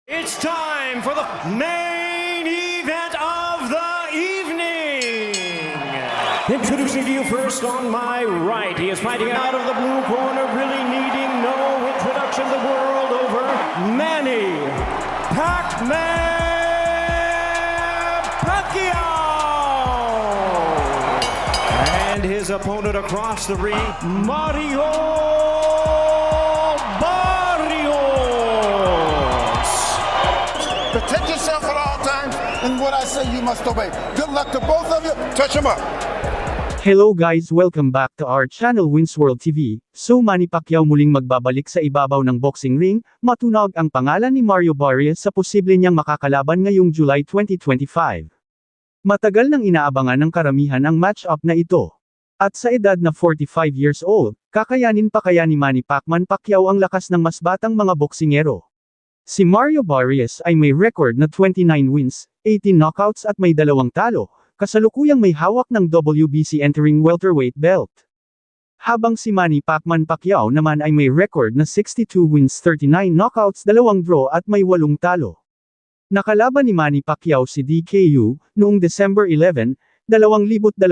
It's time for the main event of the evening. Introducing to you first on my right, he is fighting out of the blue corner, really needing no introduction the world over, Manny Pac-Man Pacquiao. And his opponent across the ring, Mario Barrios. Protect yourself at all times, and what I say you must obey. Good luck to both of you. Touch them up. Hello guys, welcome back to our channel Winsworld TV. So Manny Pacquiao muling magbabalik sa ibabaw ng boxing ring, matunog ang pangalan ni Mario Barrios sa posible niyang makakalaban ngayong July 2025. Matagal nang inaabangan ng karamihan ang match-up na ito. At sa edad na 45 years old, kakayanin pa kaya ni Manny Pacman Pacquiao ang lakas ng mas batang mga boksingero? Si Mario Barrios ay may record na 29 wins, 18 knockouts at may 2 talo, kasalukuyang may hawak ng WBC entering welterweight belt. Habang si Manny Pacman Pacquiao naman ay may record na 62 wins, 39 knockouts, 2 draw at may 8 talo. Nakalaban ni Manny Pacquiao si DKU, noong December 11, 2022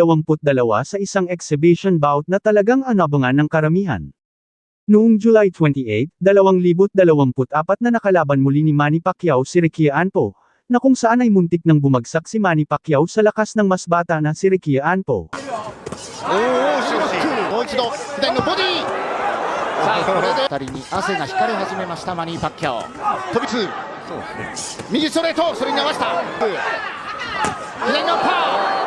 sa isang exhibition bout na talagang anabangan ng karamihan. Noong July 28, 2024 na nakalaban muli ni Manny Pacquiao si Ricky Anpo, na kung saan ay muntik nang bumagsak si Manny Pacquiao sa lakas ng mas bata na si Ricky Anpo. もう一度左のボディさあこれで2人に汗が光り始めましたマニー・パッキャオ飛び2右ストレートそれに合わせた左のパー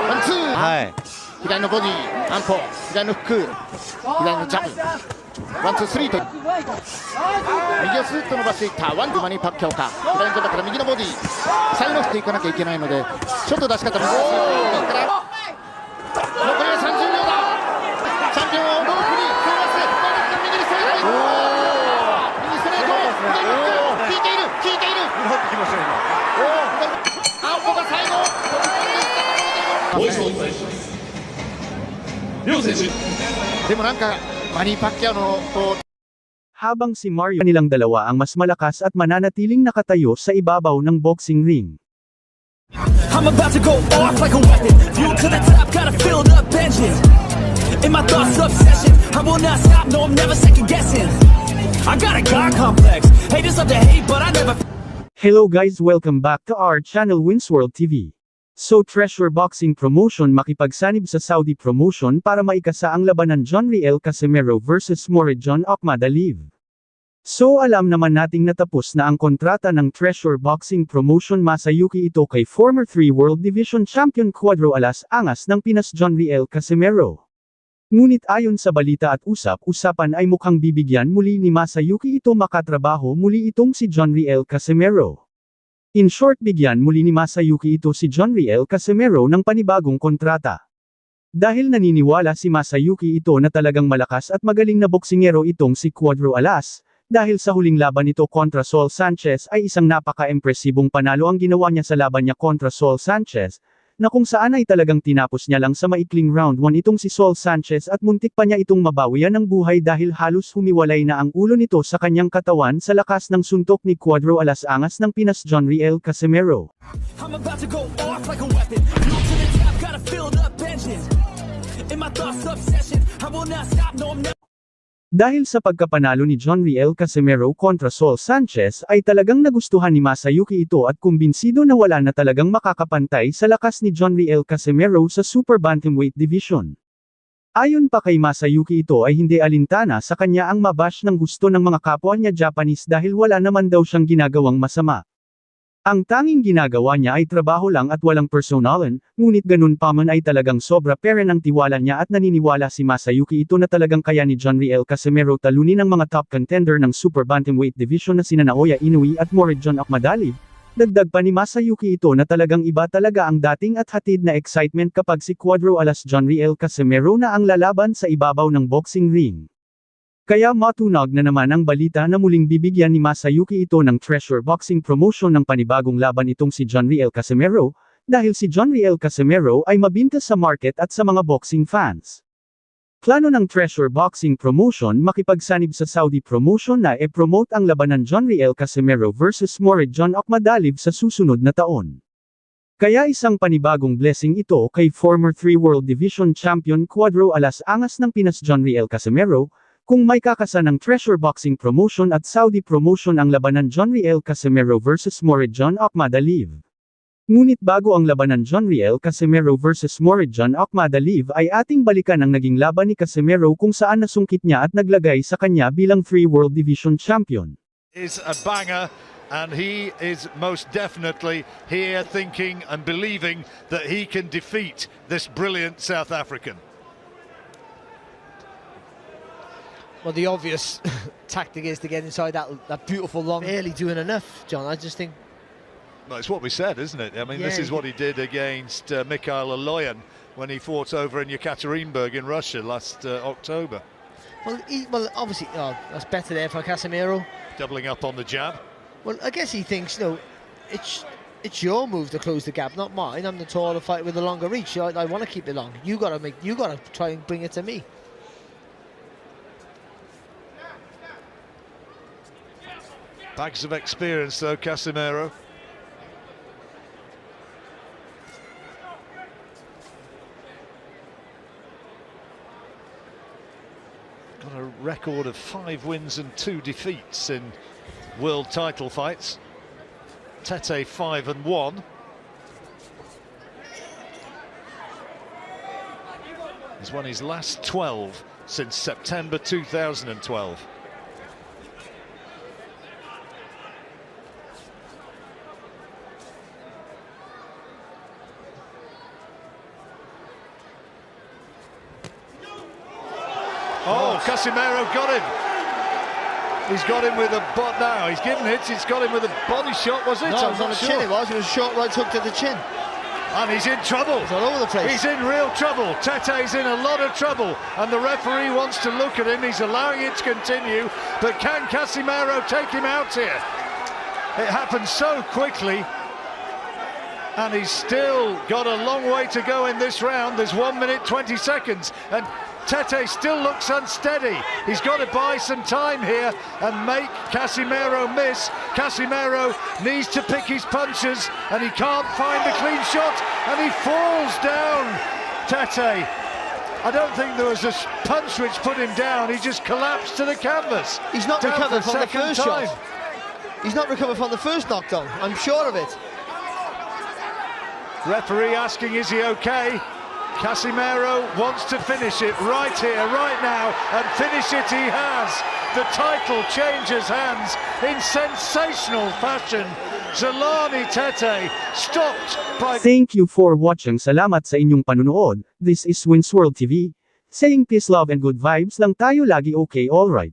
ワンツー、左のボディアンポ左のフック左のジャブワンツースリーと右をスーッと伸ばしていったワンツーマニー・パッキャオか左のジャブから右のボディ最後の振っていかなきゃいけないのでちょっと出し方難しいから残りは30秒だチャンピオンをロープに振ります右にストレート右ストレート効いている効いている青子が最後でもなんかマニー・パッキャオのこう Habang si Mario nilang dalawa ang mas malakas at mananatiling nakatayo sa ibabaw ng boxing ring. I'm about to go off like a weapon. Fuel to the top, got a filled up engine. In my thoughts, obsession. I will not stop, no, I'm never second guessing. I got a God complex. Haters love to hate, but I never. Hello guys, welcome back to our channel Winsworld TV. So Treasure Boxing Promotion makipagsanib sa Saudi Promotion para maikasa ang labanan John Riel Casimero vs Morijon Okmadaliv. So alam naman nating natapos na ang kontrata ng Treasure Boxing Promotion Masayuki ito kay former 3 World Division Champion Cuadro Alas Angas ng Pinas John Riel Casimero. Ngunit ayon sa balita at usap-usapan ay mukhang bibigyan muli ni Masayuki ito makatrabaho muli itong si John Riel Casimero. In short, bigyan muli ni Masayuki ito si John Riel Casimero ng panibagong kontrata. Dahil naniniwala si Masayuki ito na talagang malakas at magaling na boksingero itong si Cuadro Alas, dahil sa huling laban nito kontra Saul Sanchez ay isang napaka-impresibong panalo ang ginawa niya sa laban niya kontra Saul Sanchez, na kung saan ay talagang tinapos niya lang sa maikling round 1 itong si Saul Sanchez at muntik pa niya itong mabawian ng buhay dahil halos humiwalay na ang ulo nito sa kanyang katawan sa lakas ng suntok ni Cuadro Alas Angas ng Pinas John Riel Casimero. I'm about to go off like a weapon. Fuel to the top, got a filled up engine. In my thoughts, obsession. I will not stop, no, I'm never. Dahil sa pagkapanalo ni John Riel Casimero kontra Saul Sanchez ay talagang nagustuhan ni Masayuki ito at kumbinsido na wala na talagang makakapantay sa lakas ni John Riel Casimero sa Super Bantamweight Division. Ayon pa kay Masayuki ito ay hindi alintana sa kanya ang mabash ng gusto ng mga kapwa niya Japanese dahil wala naman daw siyang ginagawang masama. Ang tanging ginagawa niya ay trabaho lang at walang personalan, ngunit ganun pa man ay talagang sobra peren ang tiwala niya at naniniwala si Masayuki ito na talagang kaya ni John Riel Casimero talunin ang mga top contender ng Super Bantamweight Division na sina Naoya Inoue at Morijon Okmadaliv. Dagdag pa ni Masayuki ito na talagang iba talaga ang dating at hatid na excitement kapag si Cuadro Alas John Riel Casimero na ang lalaban sa ibabaw ng boxing ring. Kaya matunog na naman ang balita na muling bibigyan ni Masayuki ito ng Treasure Boxing Promotion ng panibagong laban itong si John Riel Casimero, dahil si John Riel Casimero ay mabinta sa market at sa mga boxing fans. Plano ng Treasure Boxing Promotion makipagsanib sa Saudi Promotion na e-promote ang labanan John Riel Casimero vs Mored John Okmadalib sa susunod na taon. Kaya isang panibagong blessing ito kay former 3 World Division Champion Cuadro Alas Angas ng Pinas John Riel Casimero, kung may kakasa ng Treasure Boxing Promotion at Saudi Promotion ang labanan John Riel Casimero vs Mored John Okmadalib. Ngunit bago ang labanan John Riel Casimero vs Mored John Okmadalib ay ating balikan ang naging laban ni Casimero kung saan nasungkit niya at naglagay sa kanya bilang 3 World Division Champion. Is a banger, and he is most definitely here thinking and believing that he can defeat this brilliant South African. Well, the obvious tactic is to get inside that beautiful long. Barely doing enough, John. I just think. Well, it's what we said, isn't it? I mean, this is what he did against Mikhail Aloyan when he fought over in Yekaterinburg in Russia last October. Well, obviously, that's better there for Casemiro. Doubling up on the jab. Well, I guess he thinks, it's your move to close the gap, not mine. I'm the taller fighter with the longer reach. I want to keep it long. You gotta try and bring it to me. Bags of experience, though, Casemiro. Got a record of 5 wins and 2 defeats in world title fights. Tete 5-1. He's won his last 12 since September 2012. Oh, Casemiro got him. He's got him with a butt now. He's given hits. He's got him with a body shot, was it? No, it was on the chin. It was a short right hook to the chin. And he's in trouble. It's all over the place. He's in real trouble. Tete's in a lot of trouble. And the referee wants to look at him. He's allowing it to continue. But can Casemiro take him out here? It happened so quickly. And he's still got a long way to go in this round. There's 1 minute 20 seconds. And Tete still looks unsteady. He's got to buy some time here and make Casemiro miss. Casemiro needs to pick his punches and he can't find the clean shot and he falls down. Tete, I don't think there was a punch which put him down. He just collapsed to the canvas. He's not recovered from the first shot. He's not recovered from the first knockdown. I'm sure of it. Referee asking, is he okay? Casemiro wants to finish it right here, right now, and finish it he has. The title changes hands in sensational fashion. Zolani Tete stopped by... Thank you for watching. Salamat sa inyong panunood. This is Winsworld TV. Saying peace, love and good vibes lang tayo lagi, okay, alright.